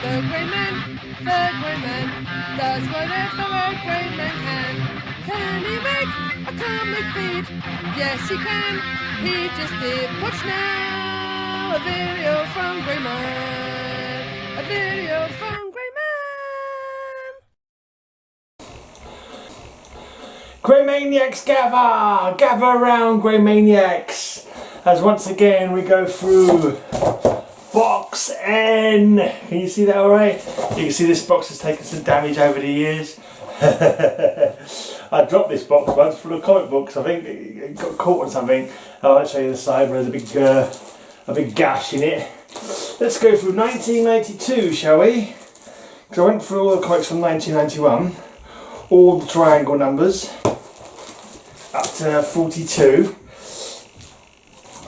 The grey man does whatever a grey man can. Can he make a comic feed? Yes, he can. He just did. Watch now, a video from Grey Man. A video from Grey Man. Grey Maniacs gather! Gather around, Grey Maniacs! As once again we go through Box N. Can you see that alright? You can see this box has taken some damage over the years. I dropped this box once full of comic books. I think it got caught on something. I'll show you the side where there's a big gash in it. Let's go through 1992, shall we? Because I went through all the comics from 1991, all the triangle numbers, up to 42.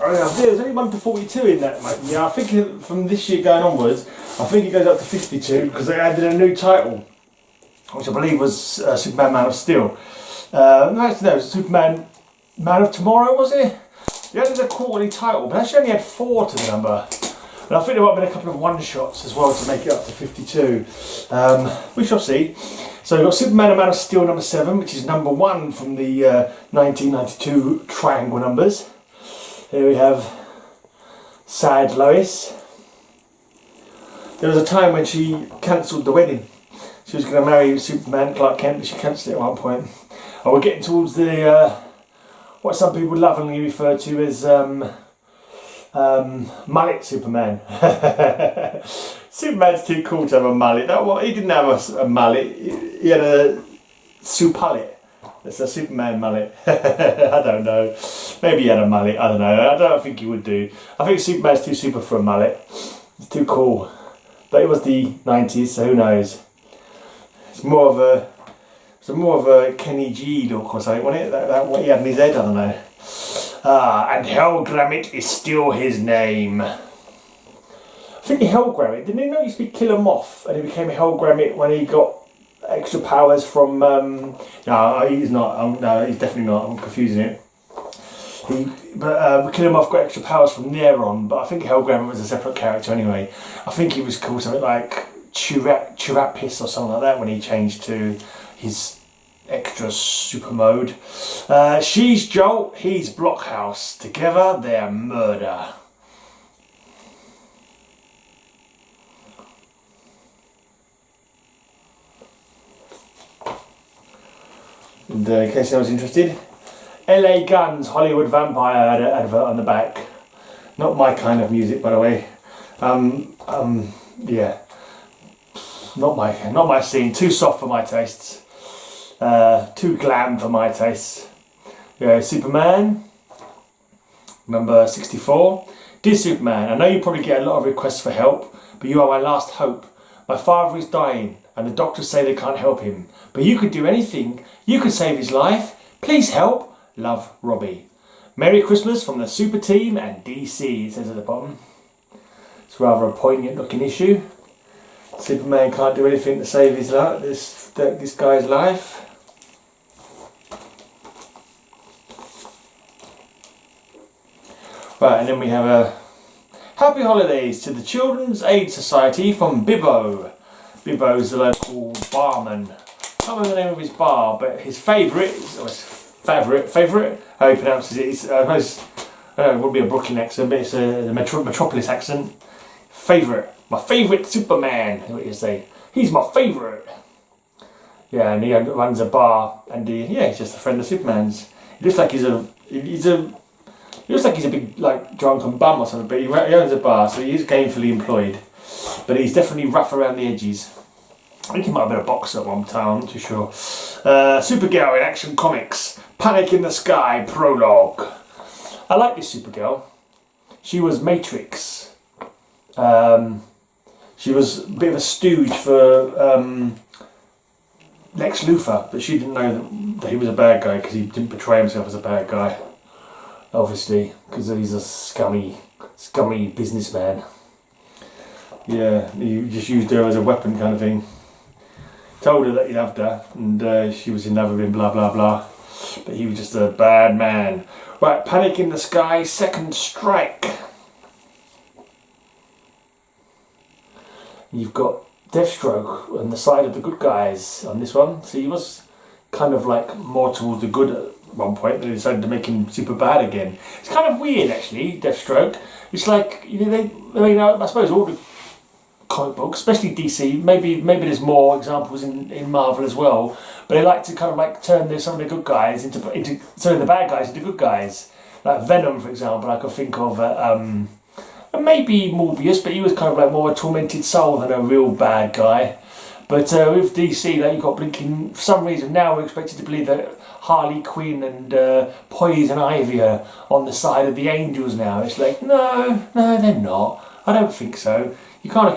There's only 1 to 42 in that, mate. Yeah, I think from this year going onwards, I think it goes up to 52 because they added a new title, which I believe was Superman Man of Steel. No, actually, no, it was Superman Man of Tomorrow, was it? They added a quarterly title, but actually only had 4 to the number. And I think there might have been a couple of one-shots as well to make it up to 52. We shall see. So we've got Superman and Man of Steel number 7, which is number 1 from the 1992 triangle numbers. Here we have Sad Lois. There was a time when she cancelled the wedding. She was going to marry Superman, Clark Kent, but she cancelled it at one point. And we're getting towards the what some people lovingly refer to as mullet Superman. Superman's too cool to have a mullet. He didn't have a mullet. He had a supullet. It's a Superman mullet. I don't know. Maybe he had a mullet. I don't know. I don't think he would do. I think Superman's too super for a mullet. It's too cool. But it was the 90s, so who knows? It's more of a Kenny G look or something, wasn't it? That what he had in his head. I don't know. And Hellgrammit is still his name. I think the Hellgrammit, didn't he not used to be Killer Moth, and he became a Hellgrammit when he got extra powers from no, he's not. No, he's definitely not. I'm confusing it. But Killer Moth got extra powers from there on. But I think Hellgrammit was a separate character anyway. I think he was called something like Chirapis or something like that when he changed to his extra super mode. She's Jolt. He's Blockhouse. Together they're murder. And in case I was interested, LA Guns, Hollywood Vampire had an advert on the back. Not my kind of music, by the way. Yeah, not my scene. Too soft for my tastes. Too glam for my tastes. Yeah, Superman, number 64. Dear Superman, I know you probably get a lot of requests for help, but you are my last hope. My father is dying, and the doctors say they can't help him. But you could do anything. You could save his life. Please help. Love, Robbie. Merry Christmas from the Super Team and DC, it says at the bottom. It's rather a poignant looking issue. Superman can't do anything to save his life, this guy's life. Right, and then we have a happy holidays to the Children's Aid Society from Bibbo. Bibbo's the local barman. I can't remember the name of his bar, but his favourite, how he pronounces it, it's, I suppose, it would be a Brooklyn accent, but it's a Metropolis accent. My favourite Superman, is what you say. He's my favourite. Yeah, and he runs a bar, and he's just a friend of Superman's. He looks like he looks like he's a big drunken bum or something, but he owns a bar, so he is gainfully employed. But he's definitely rough around the edges. I think he might have been a boxer at one time, I'm not too sure. Supergirl in Action Comics. Panic in the Sky prologue. I like this Supergirl. She was Matrix. She was a bit of a stooge for Lex Luthor, but she didn't know that he was a bad guy because he didn't portray himself as a bad guy. Obviously, because he's a scummy businessman. Yeah, he just used her as a weapon kind of thing. Told her that he loved her and she was in love with him, blah blah blah. But he was just a bad man. Right, Panic in the Sky, Second Strike. You've got Deathstroke on the side of the good guys on this one. So he was kind of like more towards the good at one point, then they decided to make him super bad again. It's kind of weird actually, Deathstroke. It's like, you know, I suppose all the comic books, especially DC, maybe there's more examples in Marvel as well, but they like to kind of like turn some of the good guys into the bad guys into good guys. Like Venom, for example, I could think of and maybe Morbius, but he was kind of like more a tormented soul than a real bad guy. But with DC, like, you've got blinking, for some reason now we're expected to believe that Harley Quinn and Poison Ivy are on the side of the angels now. It's like, no, they're not. I don't think so. You can't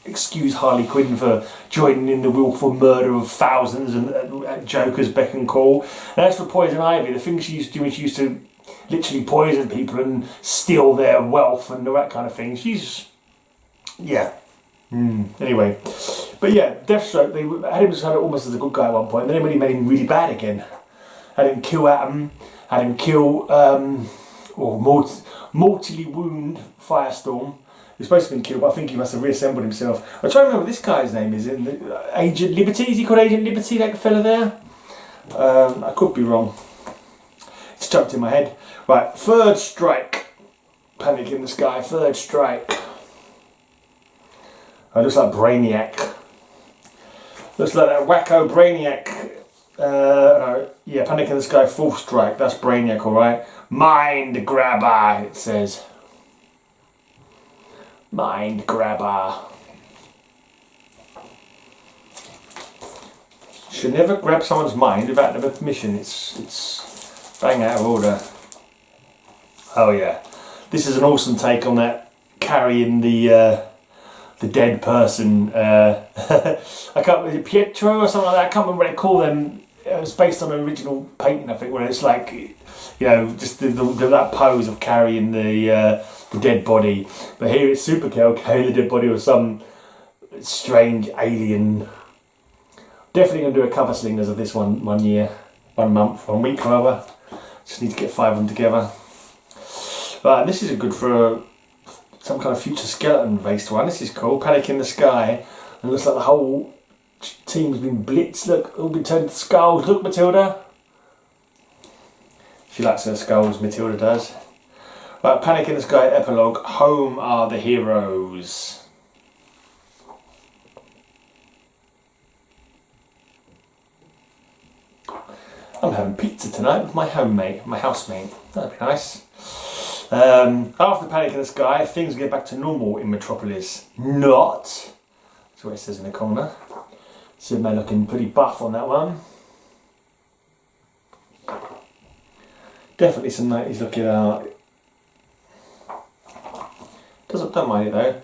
excuse Harley Quinn for joining in the willful murder of thousands and at Joker's beck and call. And as for Poison Ivy, the things she used to do when she used to literally poison people and steal their wealth and all that kind of thing, she's, yeah. Anyway, but yeah, Deathstroke, they had him almost as a good guy at one point, and then when he made him really bad again, had him kill Atom, had him kill or mortally wound Firestorm. He was supposed to have been killed, but I think he must have reassembled himself. I'm trying to remember what this guy's name is. Agent Liberty? Is he called Agent Liberty, that fella there? I could be wrong. It's jumped in my head. Right, Third Strike. Panic in the Sky, Third Strike. Looks like Brainiac. Looks like that wacko Brainiac. No, yeah, Panic in the Sky, Fourth Strike. That's Brainiac, alright. Mind Grabber, it says. Mind Grabber. Should never grab someone's mind without their permission. It's bang out of order. Oh yeah. This is an awesome take on that carrying the dead person. I can't remember, Pietro or something like that. I can't remember what they call them. It was based on an original painting, I think, where it's like, you know, just that pose of carrying the dead body. But here it's Supergirl carrying the dead body of some strange alien. Definitely going to do a cover slingers of this one year, 1 month, 1 week rather. Just need to get 5 of them together. Right, this is good for some kind of future skeleton based one. This is cool. Panic in the Sky. And it looks like the whole team's been blitzed. Look, all been turned to skulls. Look, Matilda. She likes her skulls, Matilda does. Right, Panic in the Sky epilogue. Home are the heroes. I'm having pizza tonight with my housemate. That'd be nice. After Panic in the Sky, things get back to normal in Metropolis. Not. That's what it says in the corner. Superman looking pretty buff on that one. Definitely some 90s looking art. Don't mind it though.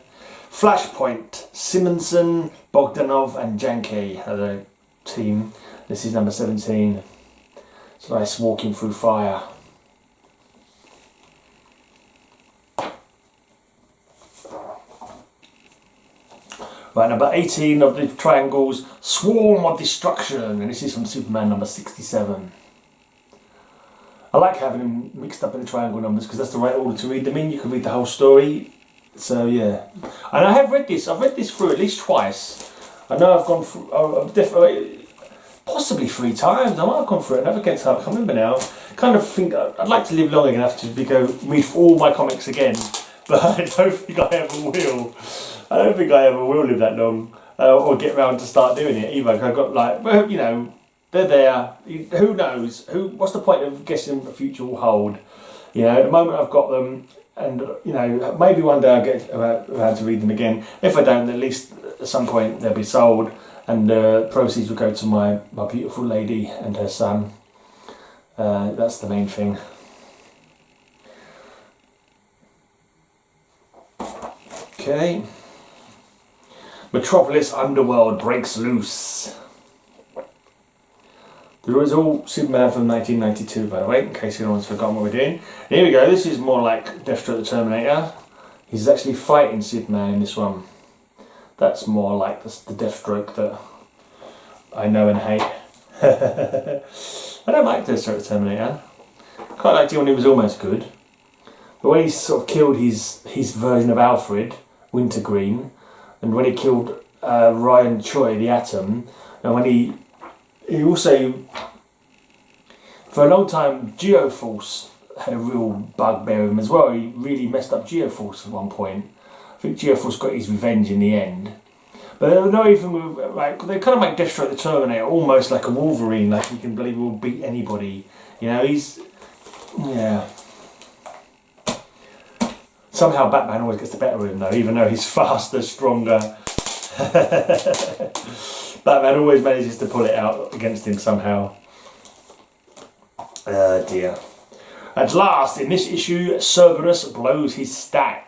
Flashpoint. Simonson, Bogdanov and Janke are the team. This is number 17. It's nice walking through fire. Right, number 18 of the triangles, Swarm of Destruction, and this is from Superman number 67. I like having them mixed up in the triangle numbers because that's the right order to read them in. You can read the whole story. So yeah, and I have read this. I've read this through at least twice. I know I've gone through. I've definitely, possibly 3 times. I might have gone through it another time. I can't remember now. Kind of think I'd like to live long enough to go read all my comics again, but I don't think I ever will. I don't think I ever will live that long, or get around to start doing it either. I've got like, well, you know, they're there. Who knows? What's the point of guessing what the future will hold? You know, at the moment I've got them, and you know, maybe one day I'll get around to read them again. If I don't, at least at some point they'll be sold, and proceeds will go to my beautiful lady and her son. That's the main thing. Okay. Metropolis Underworld breaks loose. There is all Superman from 1992, by the way, in case anyone's forgotten what we're doing. Here we go, this is more like Deathstroke the Terminator. He's actually fighting Superman in this one. That's more like the Deathstroke that I know and hate. I don't like Deathstroke the Terminator. Quite liked it when he was almost good. But when he sort of killed his version of Alfred, Wintergreen, and when he killed Ryan Choi, the Atom, and when he also, for a long time, Geoforce had a real bugbear with him as well. He really messed up Geoforce at one point. I think Geoforce got his revenge in the end. But they're not even like, they kind of make Deathstroke the Terminator almost like a Wolverine, like he can believe he will beat anybody. You know, he's, yeah. Somehow Batman always gets the better of him though, even though he's faster, stronger. Batman always manages to pull it out against him somehow. Dear. At last, in this issue, Cerberus blows his stack.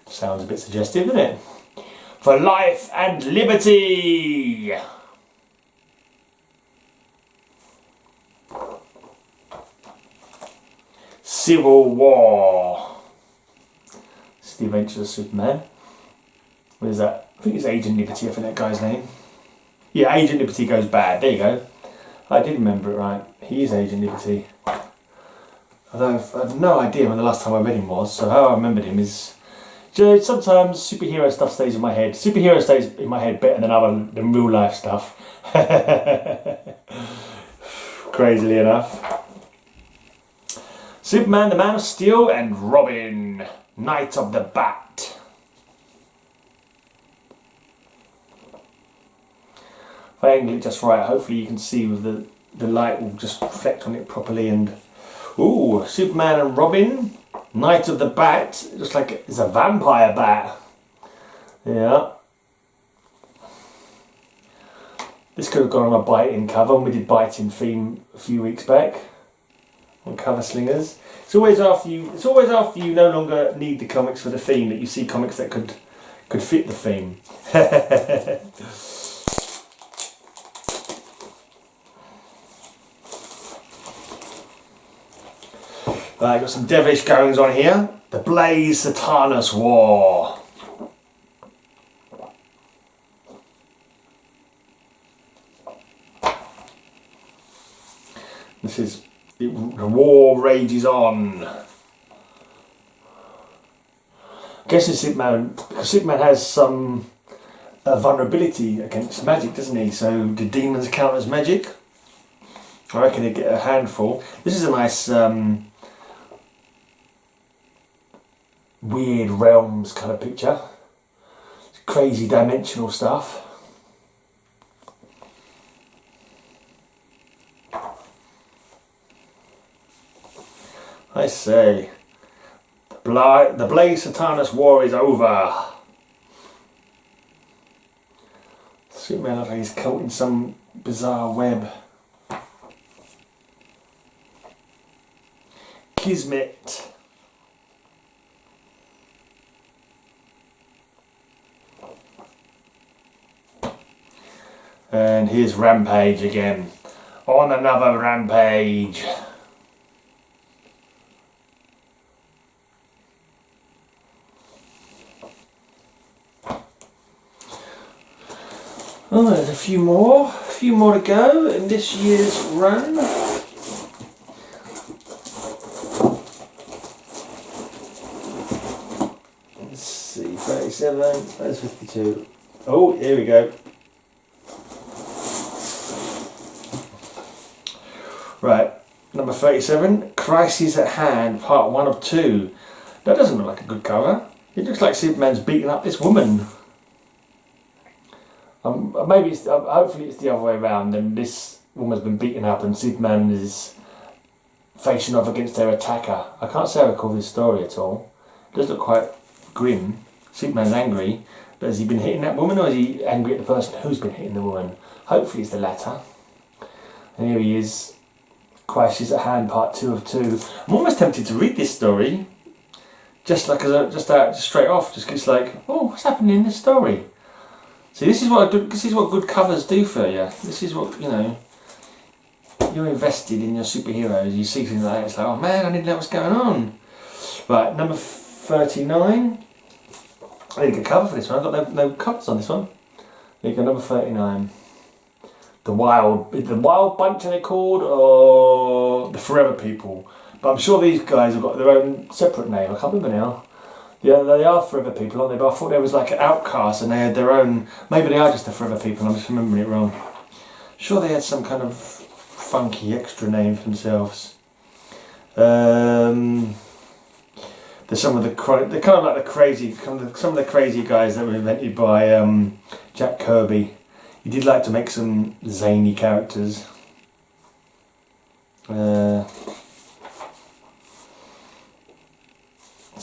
Sounds a bit suggestive, doesn't it? For life and liberty! Civil War. It's the Adventures of Superman. What is that? I think it's Agent Liberty, I think that guy's name. Yeah, Agent Liberty goes bad. There you go. I did remember it right. He is Agent Liberty. Although I have no idea when the last time I read him was, so how I remembered him is... Sometimes superhero stuff stays in my head. Superhero stays in my head better than real life stuff. Crazily enough. Superman, the Man of Steel, and Robin, Knight of the Bat. If I angle it just right, hopefully you can see with the light will just reflect on it properly. And ooh, Superman and Robin, Knight of the Bat, looks like it's a vampire bat. Yeah. This could have gone on a Bite-In cover, and we did Bite-In theme a few weeks back on Cover Slingers. It's always after you no longer need the comics for the theme that you see comics that could fit the theme. Right, got some devilish goings on here. The Blaze Satanus War. This is, the war rages on. I guess it's Superman, because Superman has some vulnerability against magic, doesn't he? So do demons count as magic? I reckon he'd get a handful. This is a nice weird realms kind of picture. It's crazy dimensional stuff. I say, the Blaze Satanus War is over. Superman looks like he's caught in some bizarre web. Kismet. And here's Rampage again. On another rampage. Oh, there's a few more to go in this year's run. Let's see, 37, that's 52. Oh, here we go. Right, number 37, Crisis at Hand, part 1 of 2. That doesn't look like a good cover. It looks like Superman's beating up this woman. Maybe it's, hopefully it's the other way around, and this woman's been beaten up and Superman is facing off against their attacker. I can't say I recall this story at all. It does look quite grim. Superman's angry, but has he been hitting that woman, or is he angry at the person who's been hitting the woman? Hopefully it's the latter. And here he is, Crisis at Hand, part 2 of 2. I'm almost tempted to read this story, just straight off, just 'cause it's like, oh, what's happening in this story? See, this is what good covers do for you. This is what, you know, you're invested in your superheroes. You see things like that, it's like, oh man, I need to know what's going on. Right, number 39. I need a good cover for this one. I've got no covers on this one. There you go, number 39. The Wild Bunch, are they called, or the Forever People? But I'm sure these guys have got their own separate name. I can't remember now. Yeah, they are Forever People, aren't they? But I thought there was like an outcast and they had their own. Maybe they are just the Forever People. I'm just remembering it wrong. Sure, they had some kind of funky extra name for themselves. There's some of the they're kind of like the crazy, some of the crazy guys that were invented by Jack Kirby. He did like to make some zany characters. Let's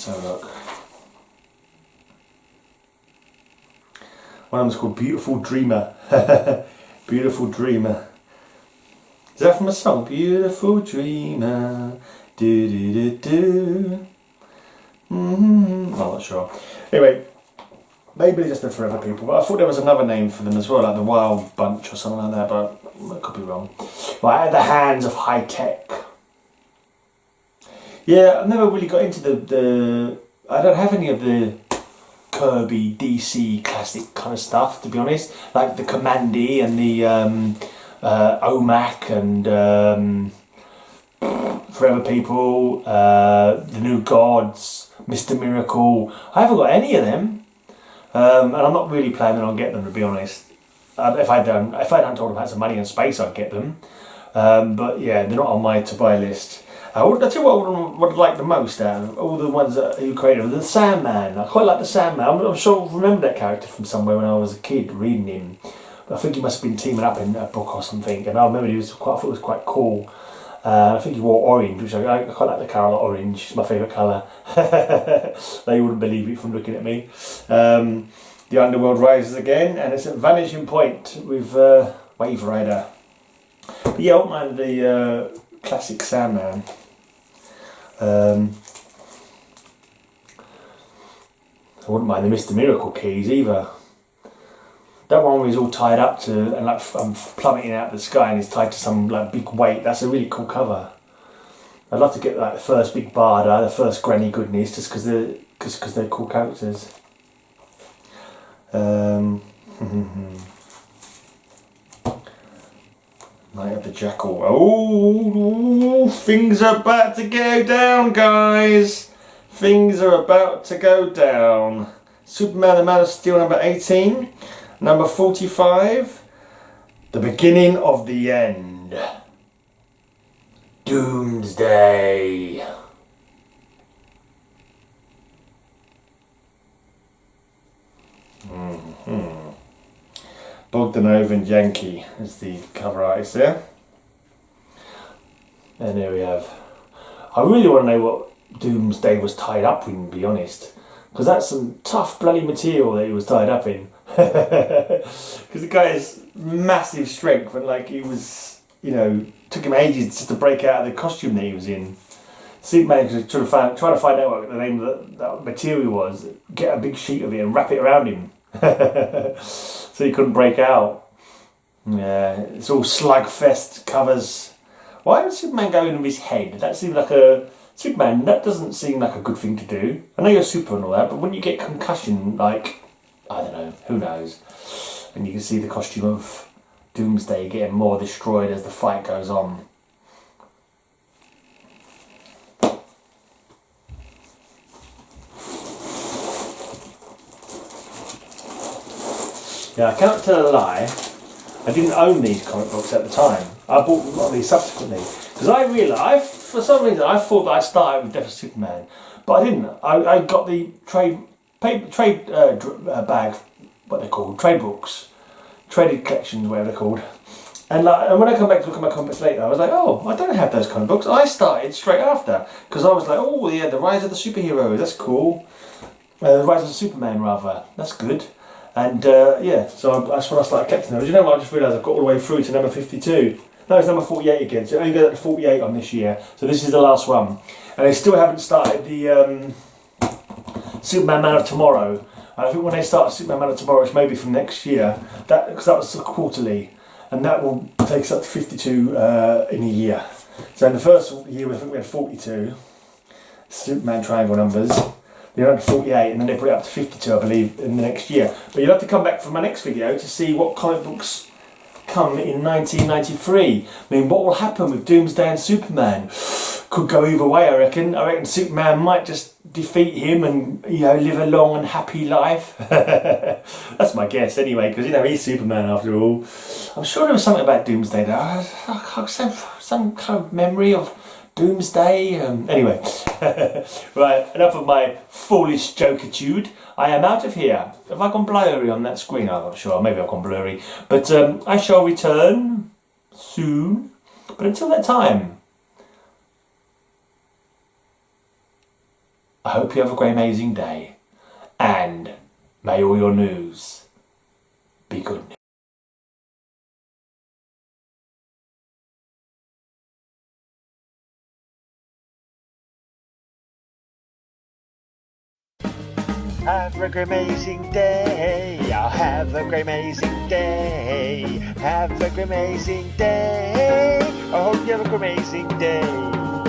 have a look. One of them's called Beautiful Dreamer. Beautiful Dreamer. Is that from a song? Beautiful Dreamer. Do do do do. I'm not sure. Anyway, maybe they're just the Forever People, but I thought there was another name for them as well, like the Wild Bunch or something like that, but I could be wrong. Right, at the hands of high tech. Yeah, I've never really got into the I don't have any of the Kirby DC classic kind of stuff, to be honest. Like the Commandy and the OMAC and Forever People, the New Gods, Mr. Miracle. I haven't got any of them, and I'm not really planning on getting them, to be honest. If I hadn't told them I had some money and space, I'd get them. But yeah, they're not on my to buy list. I'll tell you what I like the most out of all the ones that he created, the Sandman. I quite like the Sandman. I'm sure I remember that character from somewhere when I was a kid reading him. But I think he must have been teaming up in a book or something. And I remember I thought it was quite cool. I think he wore orange, which I quite like the colour orange. It's my favourite colour. They wouldn't believe it from looking at me. The Underworld rises again, and it's at Vanishing Point with Wave Rider. But yeah, I don't mind the classic Sandman. I wouldn't mind the Mr. Miracle keys either. That one where he's all tied up to and like plummeting out of the sky and he's tied to some like big weight. That's a really cool cover. I'd love to get like the first big Barda, the first Granny Goodness, just because they're cool characters. Night of the Jackal. Oh, things are about to go down, guys. Things are about to go down. Superman the Man of Steel number 18. Number 45. The beginning of the end. Doomsday. Bogdanov Yankee is the cover artist there. And there we have. I really want to know what Doomsday was tied up in, to be honest. Because that's some tough bloody material that he was tied up in. Because the guy has massive strength and like he was, you know, took him ages just to break out of the costume that he was in. Superman was trying to find out what the name of that material was, get a big sheet of it and wrap it around him. So he couldn't break out. Yeah, it's all slugfest covers. Why would Superman go in with his head? That seems like Superman, that doesn't seem like a good thing to do. I know you're super and all that, but when you get concussion, like, I don't know, who knows? And you can see the costume of Doomsday getting more destroyed as the fight goes on. Yeah, I can't tell a lie. I didn't own these comic books at the time. I bought a lot of these subsequently. Because I realised, for some reason, I thought that I started with Death of Superman. But I didn't. I got the trade bag, what they're called, trade books. Traded collections, whatever they're called. And when I come back to look at my comics later, I was like, oh, I don't have those comic books. I started straight after. Because I was like, oh yeah, the Rise of the Superheroes, that's cool. The Rise of the Superman, rather, that's good. And yeah, so that's when I started collecting them. But you know what, I just realised I've got all the way through to number 52. No, it's number 48 again, so it only goes up to 48 on this year. So this is the last one. And they still haven't started the Superman Man of Tomorrow. And I think when they start Superman Man of Tomorrow, it's maybe from next year, because that was quarterly. And that will take us up to 52 in a year. So in the first year, I think we had 42 Superman triangle numbers. You're up to 48 and then they put it up to 52, I believe, in the next year. But you'll have to come back for my next video to see what comic books come in 1993. I mean, what will happen with Doomsday and Superman? could go either way, I reckon. I reckon Superman might just defeat him and, you know, live a long and happy life. That's my guess anyway, because, you know, he's Superman after all. I'm sure there was something about Doomsday there. Some kind of memory of Doomsday. Anyway, right, enough of my foolish jokitude. I am out of here. Have I gone blurry on that screen? I'm not sure. Maybe I've gone blurry. But I shall return soon. But until that time, I hope you have a great amazing day. And may all your news be good news. Have a great amazing day. I'll have a great amazing day. Have a great amazing day. I hope you have a great amazing day.